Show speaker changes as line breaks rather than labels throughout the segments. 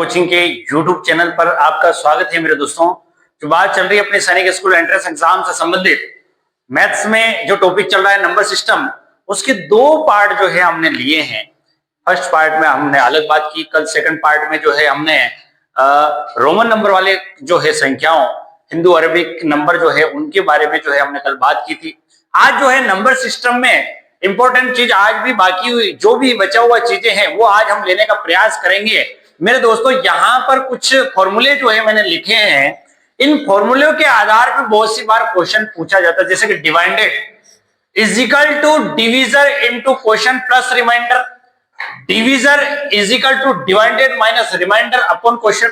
Coaching के YouTube channel पर आपका स्वागत है मेरे दोस्तों। जो बात चल रही है अपने सैनिक स्कूल एंट्रेंस एग्जाम से संबंधित मैथ्स में जो टॉपिक चल रहा है नंबर सिस्टम, उसके दो पार्ट जो है हमने लिए हैं। फर्स्ट पार्ट में हमने अलग बात की, कल सेकंड पार्ट में जो है हमने रोमन नंबर वाले जो है संख्याओं, हिंदू अरबिक नंबर जो है उनके बारे में जो है हमने कल बात की थी। आज जो है नंबर सिस्टम में इंपॉर्टेंट चीज आज भी बाकी हुई, जो भी बचा हुआ चीजें हैं वो आज हम लेने का प्रयास करेंगे मेरे दोस्तों। यहाँ पर कुछ फॉर्मूले जो है मैंने लिखे हैं, इन फॉर्मूले के आधार पर बहुत सी बार क्वेश्चन पूछा जाता है, जैसे कि divided is equal to divisor into question plus reminder, divisor is equal to divided minus reminder upon question,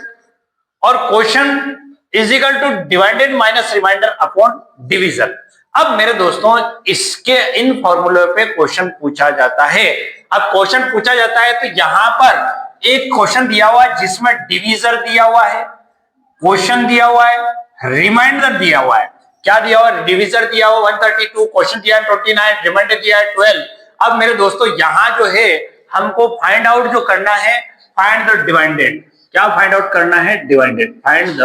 और question is equal to divided minus reminder upon divisor. अब मेरे दोस्तों इसके इन फॉर्मूले पे क्वेश्चन पूछा जाता है। अब क्वेश्चन पूछा जाता है तो यहां पर एक क्वेश्चन दिया हुआ है जिसमें डिविजर दिया हुआ है, क्वेश्चन दिया हुआ है, रिमाइंडर दिया हुआ है। क्या दिया हुआ है? डिविजर दिया हुआ 132, क्वेश्चन दिया है 29, रिमाइंडर दिया है 12। अब मेरे दोस्तों यहां जो है हमको फाइंड आउट जो करना है, फाइंड द डिवाइडेड। क्या फाइंड आउट करना है? Divided, find the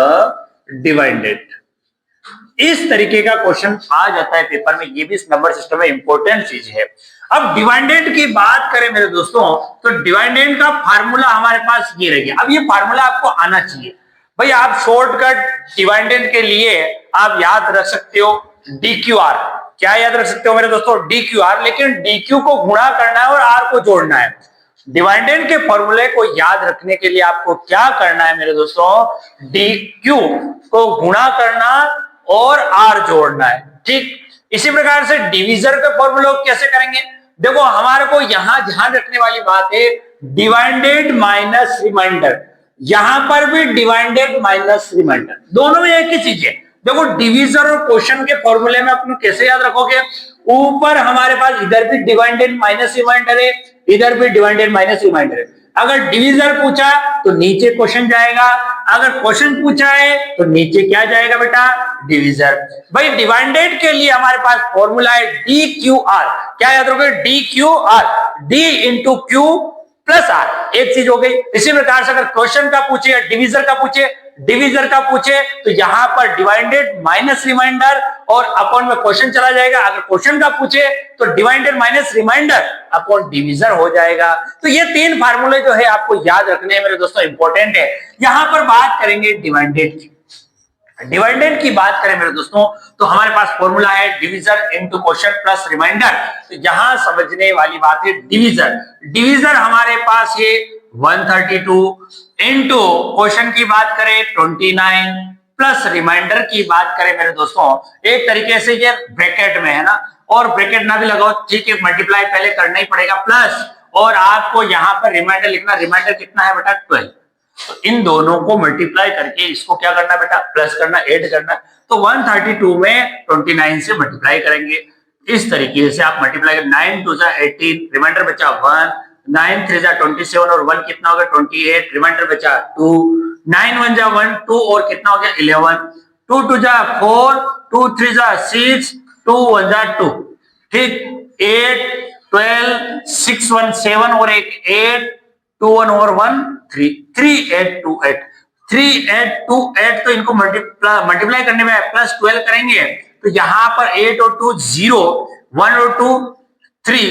divided. इस तरीके का क्वेश्चन आ जाता है पेपर में, ये भी इस नंबर सिस्टम में इंपॉर्टेंट चीज है। अब डिवाइडेड की बात करें मेरे दोस्तों तो डिवाइडेड का फार्मूला हमारे पास ये रहेगा। अब ये फार्मूला आपको आना चाहिए भाई। आप शॉर्टकट डिवाइडेड के लिए आप याद रख सकते हो DQR। क्या याद रख सकते हो मेरे दोस्तों? DQR। लेकिन DQ को गुणा करना है और R को जोड़ना है। डिवाइडेड के फॉर्मूले को याद रखने के लिए आपको क्या करना है मेरे दोस्तों? DQ को गुणा करना और R जोड़ना है। ठीक इसी प्रकार से डिवीजर के फॉर्मूले कैसे करेंगे? देखो हमारे को यहां ध्यान रखने वाली बात है डिवाइडेड माइनस रिमाइंडर। यहां पर भी डिवाइडेड माइनस रिमाइंडर, दोनों में एक ही चीज है। देखो डिवीजर और क्वेश्चन के फॉर्मूले में अपन कैसे याद रखोगे? ऊपर हमारे पास इधर भी डिवाइडेड माइनस रिमाइंडर है, इधर भी डिवाइडेड माइनस रिमाइंडर है। अगर डिवीजर पूछा तो नीचे क्वेश्चन जाएगा, अगर क्वेश्चन पूछा है तो नीचे क्या जाएगा बेटा? डिवीजर। भाई डिवाइडेड के लिए हमारे पास फॉर्मूला है DQR। क्या याद रखोगे? DQR, D into Q plus R। एक चीज हो गई। इसी प्रकार से अगर क्वेश्चन का पूछे, डिवीजर का पूछे, डिवीजर का पूछे तो यहां पर डिवाइडेड माइनस रिमाइंडर और अपॉन में क्वेश्चन चला जाएगा। अगर क्वेश्चन का पूछे तो divided minus reminder upon divisor हो जाएगा। तो ये तीन फार्मूले जो है आपको याद रखने हैं मेरे दोस्तों, इंपॉर्टेंट है। यहां पर बात करेंगे डिवाइडेड की। डिवाइडेड की बात करें मेरे दोस्तों तो हमारे पास फॉर्मूला है divisor into question plus reminder. तो यहां समझने वाली बात है डिवीजर। डिवीजर हमारे पास है 132 इनटू क्वेश्चन की बात करें 29 प्लस रिमाइंडर की बात करें मेरे दोस्तों, एक तरीके से ये ब्रैकेट में है ना, और ब्रैकेट ना भी लगाओ ठीक है, मल्टीप्लाई पहले करना ही पड़ेगा प्लस, और आपको यहां पर रिमाइंडर लिखना। रिमाइंडर कितना है बेटा? 12। तो इन दोनों को मल्टीप्लाई करके इसको क्या करना बेटा? प्लस करना, ऐड करना। तो 132 में 29 से मल्टीप्लाई करेंगे। इस तरीके से आप मल्टीप्लाई कर 9 2 18, रिमाइंडर बचा 1, 9 3 27 और 1 कितना हो गया? 28, रिमाइंडर बचा 2, 9 1 1 2 और कितना हो गया? 11, 2 2 4, 2 3 6, 2 1 2। ठीक, 8 12 6 1 7 और एक 8 2 1 और 1 3, 3 8 2 8, 3 8 2 8। तो इनको मल्टीप्लाई करने में प्लस 12 करेंगे तो यहां पर 8 और 2 0, 1 और 2 3,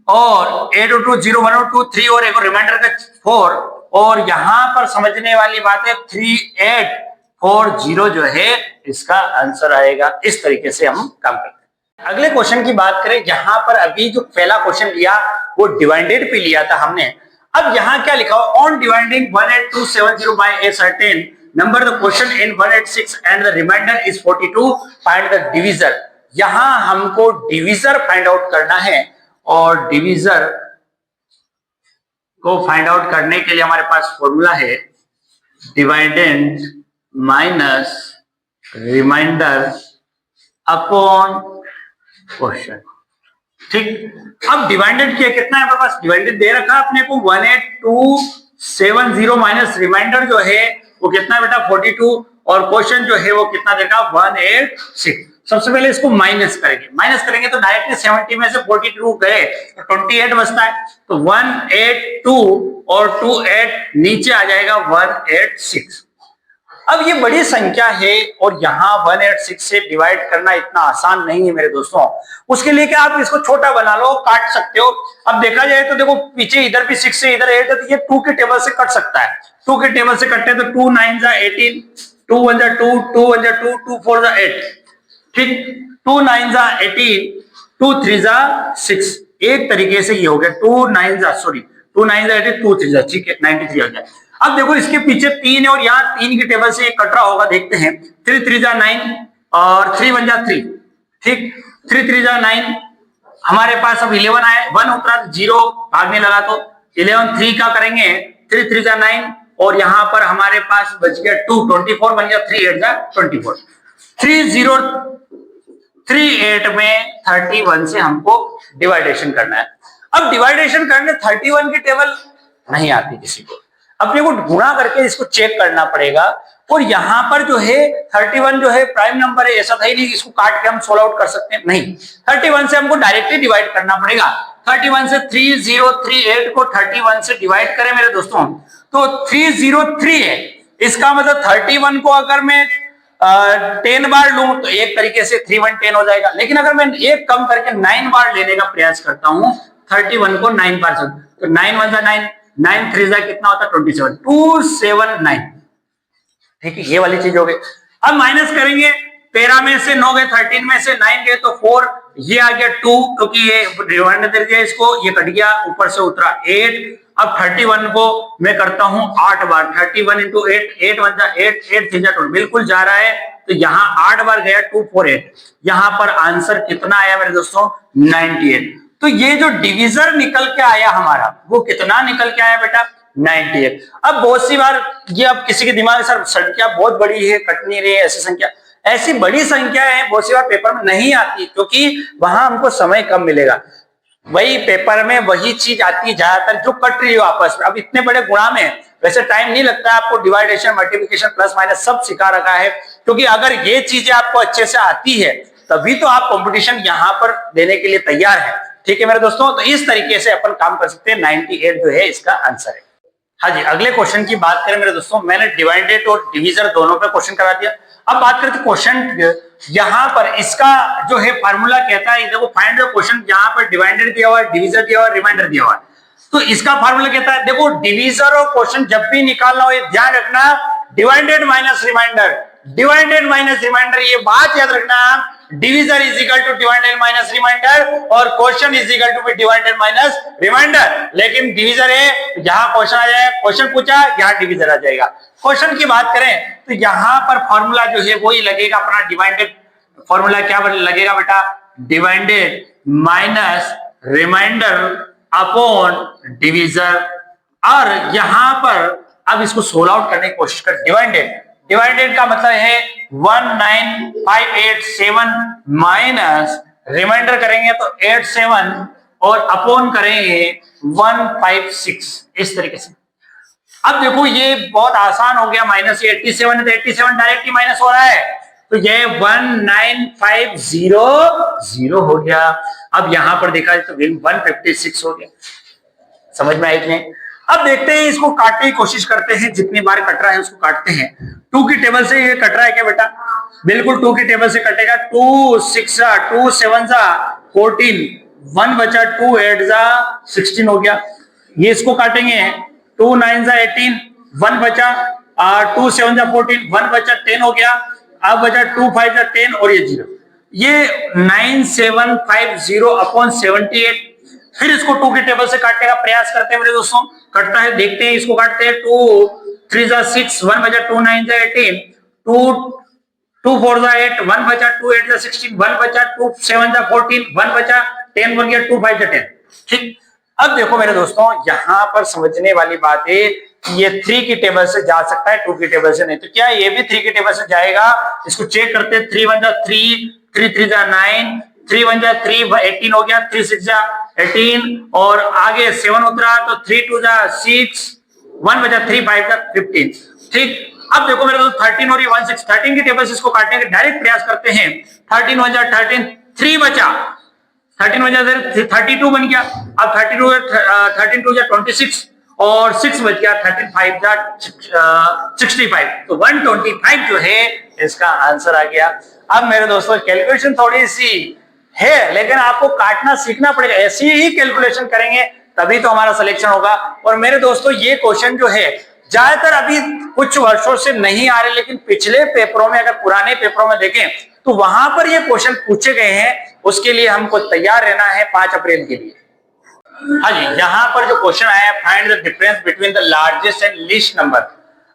और 8 और 2 0, 1 और 2 3 और एक रिमाइंडर का 4, और यहां पर समझने वाली बात है 3840 जो है इसका आंसर आएगा। इस तरीके से हम काम करते हैं। अगले क्वेश्चन की बात करें, यहां पर अभी जो पहला क्वेश्चन लिया वो डिवाइडेड पे लिया था हमने। अब यहां क्या लिखा हो? On dividing 18270 by a certain number the question in 186 and the reminder is 42, find the divisor. यहां हमको डिवीजर फाइंड आउट करना है, और डिवीजर को फाइंड आउट करने के लिए हमारे पास फॉर्मूला है dividend minus reminder upon question. ठीक, अब डिवाइडेड किया, कितना है हमारे पास? डिवाइडेड दे रखा अपने को 18270 माइनस रिमाइंडर जो है वो कितना है बेटा? 42, और क्वेश्चन जो है वो कितना देगा? 186। सबसे पहले इसको माइनस करेंगे तो डायरेक्टली 70 में से 42 गए तो 28 बचता है, तो 182 और 28 नीचे आ जाएगा 186। अब ये बड़ी संख्या है और यहाँ 186 से डिवाइड करना इतना आसान नहीं है मेरे दोस्तों। उसके लिए क्या आप इसको छोटा बना लो, काट सकते हो। अब देखा जाए तो देखो पीछे इधर भी 6 है, इधर 8 है, तो ये 2 के टेबल से कट सकता है। 2 के टेबल से कटते तो 2 9 जा 18, 2 1 जा 2, 2 1 जा 2, 2 4 जा 8, ठीक, 2 9 जा 18, 2 3 जा 6। एक तरीके से ये हो गया 2 9 जा 18, 2 3 जा, ठीक है, 93 आ गया। अब देखो इसके पीछे 3 है और यहाँ 3 की टेबल से कट रहा होगा, देखते हैं। 3 3 जा 9 और 3 1 जा 3, ठीक, 3 3 जा 9। हमारे पास अब 11 आए, 1 उतरा 0 भागने लगा तो 11 3 का करेंगे, 3 3 जा 9 और यहाँ पर हमारे पास बच गया 2, 24 बन गया, 3 8 जा 24। 3038 में 31 से हमको डिवाइडेशन करना है। अब डिवाइडेशन करने 31 की टेबल नहीं आती किसी को, अपने को गुणा करके इसको चेक करना पड़ेगा। और यहां पर जो है 31 जो है प्राइम नंबर है, ऐसा था ही नहीं कि इसको काट के हम सोल्व आउट कर सकते हैं, नहीं, 31 से हमको डायरेक्टली डिवाइड करना पड़ेगा। 31 से 3038 को 31 से डिवाइड करें मेरे दोस्तों तो 303 है। इसका मतलब 31 को अगर मैं 10 बार लूं तो एक तरीके से 3110 हो जाएगा, लेकिन अगर मैं एक कम करके 9 बार लेने का प्रयास करता हूं 31 को 9 बार, तो 9 1 जा 9, 9 3 जा कितना होता है 27, 279, ठीक है, ये वाली चीज हो गई। अब माइनस करेंगे, 13 में से 9 गए, 13 में से 9 गए तो 4, ये आ गया 2 क्योंकि ये रिमाइंडर दे दिया इसको, ये कट गया, ऊपर से उतरा 8। अब 31 को मैं करता हूं 8 बार, 31 इंटू 8, 8 1 जा 8, 8 3 जा 2, बिल्कुल जा रहा है, तो यहाँ 8 बार गया 248। यहाँ पर आंसर कितना आया मेरे दोस्तों 98। तो ये जो डिवीजर निकल के आया हमारा वो कितना निकल के आया बेटा 98। अब बहुत सी बार ये अब किसी के दिमाग में सर संख्या बहुत बड़ी है, कट नहीं रही है, ऐसी संख्या, ऐसी बड़ी संख्या है बहुत सी बार पेपर में नहीं आती क्योंकि वहां हमको समय कम मिलेगा। वही पेपर में वही चीज आती है ज्यादातर जो कट रही हो आपस में। अब इतने बड़े गुणा में वैसे टाइम नहीं लगता, आपको डिवाइडेशन मल्टीप्लिकेशन प्लस माइनस सब सिखा रखा है, क्योंकि अगर ये चीजें आपको अच्छे से आती है तभी तो आप कंपटीशन यहाँ पर देने के लिए तैयार है, ठीक है मेरे दोस्तों। तो इस तरीके से अपन काम कर सकते हैं, 98 जो है इसका आंसर है। हाँ जी, अगले क्वेश्चन की बात करें मेरे दोस्तों, मैंने डिवाइडेड और डिवीजर दोनों पे क्वेश्चन करा दिया। अब बात करते क्वेश्चन, यहाँ पर इसका जो है फार्मूला कहता है, देखो फाइंड द क्वेश्चन, यहाँ पर डिवाइडेड दिया हुआ है, डिवीजर दिया हुआ है, रिमाइंडर दिया हुआ है, तो इसका फार्मूला कहता है, देखो डिवीजर और क्वेश्चन जब भी निकालना हो ध्यान रखना, divided minus reminder, divided minus reminder, ये बात याद रखना, divisor is equal to divided minus reminder और question is equal to divided minus reminder. लेकिन डिवीजर है, जहां क्वेश्चन आ जाए, क्वेश्चन पूछा यहाँ डिवीजर आ जाएगा। क्वेश्चन की बात करें तो यहाँ पर फॉर्मूला जो है वही लगेगा अपना, डिवाइडेड फॉर्मूला क्या लगेगा बेटा, divided minus reminder upon divisor. और यहां पर अब इसको सोल्व आउट करने की कोशिश कर, डिवाइडेड का मतलब है 19587 माइनस रिमाइंडर करेंगे तो 87 और अपॉन करेंगे 156, इस तरीके से। अब देखो ये बहुत आसान हो गया, माइनस 87 है तो 87 डायरेक्टली माइनस हो रहा है, तो ये 19500 हो गया। अब यहां पर देखा तो 156 हो गया, समझ में आई कि नहीं। अब देखते हैं, इसको काटने की कोशिश करते हैं, जितनी बार कट रहा है उसको काटते हैं। 2 की टेबल से ये कट रहा है क्या बेटा, बिल्कुल 2 की टेबल से कटेगा। 2 6 जा 2 7 जा 14, 1 बचा 2 8 जा 16 हो गया। ये इसको काटेंगे, 2 9 जा 18, 1 बचा, 2 7 जा 14, 1 बचा 10 हो गया। अब बचा 2 5 जा 10 और ये 0, ये 9750 अपॉन 78। फिर इसको 2 की टेबल से काटने का प्रयास करते हैं मेरे दोस्तों, कटता है, देखते हैं, इसको काटते हैं। 2 3 जा 6, 1 बचा 2 9 जा 18, 2 4 जा 8, 1 बचा 2 8 जा 16, 1 बचा 2 7 जा 14, 1 बचा 10 बन गया, 2 5 जा 10, ठीक। अब देखो मेरे दोस्तों, यहां पर समझने वाली बात है कि ये 3 की टेबल से जा सकता है, 2 की टेबल से नहीं, तो क्या ये भी 3 की टेबल से जाएगा, इसको चेक करते हैं। 3 1 जा 3, 3 3 जा 9, 3 1 जा 3, 18 हो गया, 3 6 जा 18 और आगे 7 उतरा तो 3 2 जा 6, 1 बचा 3 5 जा 15, ठीक। अब देखो मेरे दोस्त 13 और ये 16, 13 की टेबल से इसको काटने के डायरेक्ट प्रयास करते हैं। 13 1 जा 13, 3 बचा, 13 1 जा 32 बन गया। अब 32 13 2 जा 26 और 6 बच गया, 13 5 जा 65। तो 125 जो है इसका आंसर आ गया। अब मेरे दोस्तों कैलकुलेशन थोड़ी सी है, लेकिन आपको काटना सीखना पड़ेगा। ऐसी ही कैलकुलेशन करेंगे तभी तो हमारा सिलेक्शन होगा। और मेरे दोस्तों ये क्वेश्चन जो है ज्यादातर अभी कुछ वर्षों से नहीं आ रहे, लेकिन पिछले पेपरों में, अगर पुराने पेपरों में देखें तो वहां पर ये क्वेश्चन पूछे गए हैं। उसके लिए हमको तैयार रहना है 5 अप्रैल के लिए। हाँ जी, यहाँ पर जो क्वेश्चन आया है, find the difference between the largest and least number.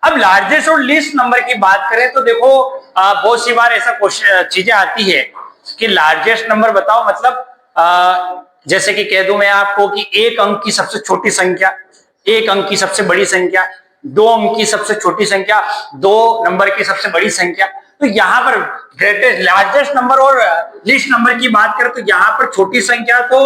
अब लार्जेस्ट और लीस्ट नंबर की बात करें तो देखो बहुत सी बार ऐसा क्वेश्चन चीजें आती है कि लार्जेस्ट नंबर बताओ, मतलब जैसे कि कह दूं मैं आपको कि 1 अंक की सबसे छोटी संख्या, 1 अंक की सबसे बड़ी संख्या, 2 अंक की सबसे छोटी संख्या, 2 नंबर की सबसे बड़ी संख्या। तो यहाँ पर ग्रेटेस्ट लार्जेस्ट नंबर और लीस्ट नंबर की बात करें तो यहाँ पर छोटी संख्या तो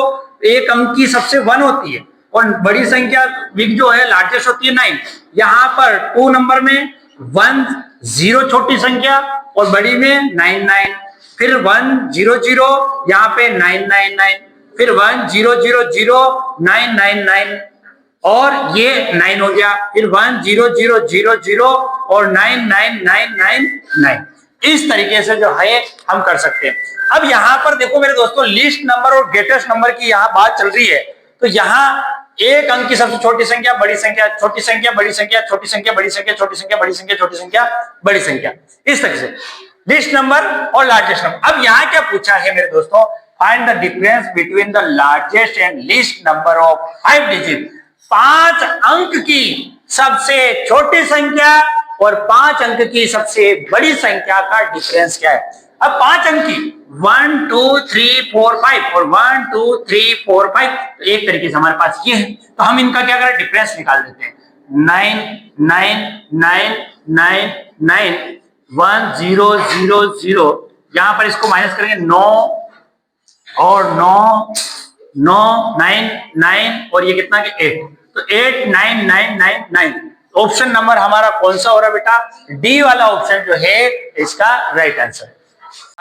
1 अंक की सबसे 1 होती है और बड़ी संख्या बिग जो है लार्जेस्ट होती है 9। यहाँ पर 2 नंबर में 1 0 छोटी संख्या और बड़ी में 9 9, फिर 1 0 0 यहाँ पे 9 9 9, फिर 1 0 0 0 9 9 9 और ये 9 हो गया, फिर 1 0 0 0 0 और 9 9 9 9 9। इस तरीके से जो है हम कर सकते हैं। अब यहाँ पर देखो मेरे दोस्तों लीस्ट नंबर और ग्रेटेस्ट नंबर की यहाँ बात चल रही है। तो यहाँ 1 अंक की सबसे छोटी संख्या, बड़ी संख्या, छोटी संख्या, बड़ी संख्या, छोटी संख्या, बड़ी संख्या, छोटी संख्या, बड़ी संख्या, छोटी संख्या, बड़ी संख्या, इस तरह से लीस्ट नंबर और लार्जेस्ट नंबर। अब यहाँ क्या पूछा है मेरे दोस्तों, find the difference between the largest and least number of 5 digit. 5 अंक की सबसे छोटी संख्या और 5 अंक की सबसे बड़ी संख्या का डिफरेंस क्या है। अब 5 अंक की 1 2 3 4 5 और 1 2 3 4 5, तो एक तरीके से हमारे पास ये है, तो हम इनका क्या करें, डिफरेंस निकाल देते हैं। 9 9 9 9 9 1 0 0 0, यहां पर इसको माइनस करेंगे 9 और 9 9 9 9 और ये कितना के 8, तो 8 9 9 9 9। ऑप्शन नंबर हमारा कौन सा हो रहा है बेटा, डी वाला ऑप्शन जो है इसका राइट आंसर है।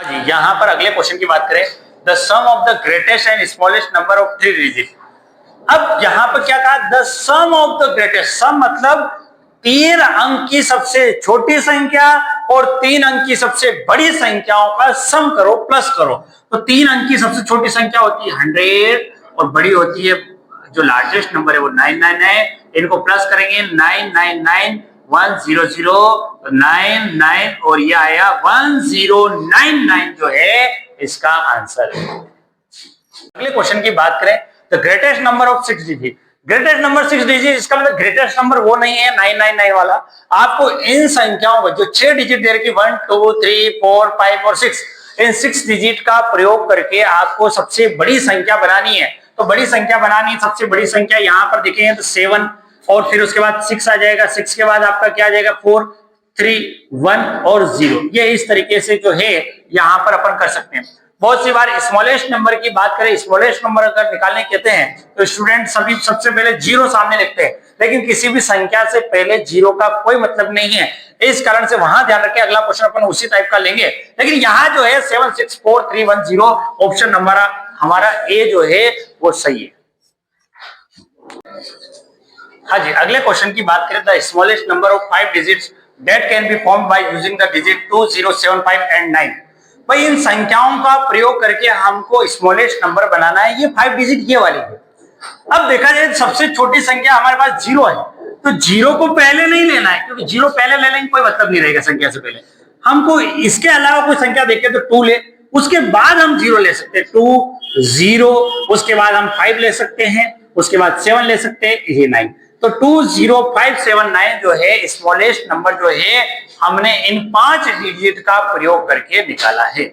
जी यहां पर अगले क्वेश्चन की बात करें, the sum of the greatest and smallest number of 3 digit. अब यहां पर क्या कहा, the sum of the greatest, sum मतलब 3 अंक की सबसे छोटी संख्या और 3 अंक की सबसे बड़ी संख्याओं का सम करो, प्लस करो। तो 3 अंक की सबसे छोटी संख्या होती है 100 और बड़ी होती है जो लार्जेस्ट नंबर है वो 99 है। इनको प्लस करेंगे 999 100 99 और ये आया 1099 जो है इसका आंसर है। अगले क्वेश्चन की बात करें, the greatest number of 6 digit. Greatest number 6 digit, इसका मतलब ग्रेटेस्ट नंबर वो नहीं है 999 वाला। आपको इन संख्याओं को जो 6 डिजिट दे रखी 1 2 3 4 5 और 6, इन 6 डिजिट का प्रयोग करके आपको सबसे बड़ी संख्या बनानी है। तो बड़ी संख्या बनानी है, सबसे बड़ी संख्या यहां पर देखेंगे तो 7 और फिर उसके बाद 6 आ जाएगा, 6 के बाद आपका क्या आ जाएगा 4 3 1 और 0। ये इस तरीके से जो है यहां पर अपन कर सकते हैं। बहुत सी बार स्मॉलेस्ट नंबर की बात करें, स्मॉलेस्ट नंबर अगर निकालने कहते हैं तो स्टूडेंट सभी सबसे पहले 0 सामने लिखते हैं, लेकिन किसी भी संख्या से पहले 0 का कोई मतलब नहीं है। इस कारण से वहां ध्यान रखें, अगला क्वेश्चन अपन उसी टाइप का लेंगे। लेकिन यहाँ जो है 7 6 4 3 1 0 ऑप्शन नंबर हमारा ए जो है वो सही है। हाँ जी, अगले क्वेश्चन की बात करें, the smallest number of 5 digits that can be formed by using the digit 2 0 7 5 and 9। भाई इन संख्याओं का प्रयोग करके हमको स्मॉलेस्ट नंबर बनाना है। ये 5 डिजिट ये वाली है। अब देखा जाए सबसे छोटी संख्या हमारे पास 0 है, तो 0 को पहले नहीं लेना है, क्योंकि 0 पहले ले लेंगे कोई मतलब नहीं रहेगा संख्या से पहले। हमको इसके अलावा कोई संख्या देखे तो 2 ले, उसके बाद हम 0 ले सकते हैं, 2 0, उसके बाद हम 5 ले सकते हैं, उसके बाद 7 ले सकते हैं, ये 9। तो 2 0 5 7 9 जो है स्मॉलेस्ट नंबर जो है हमने इन 5 डिजिट का प्रयोग करके निकाला है।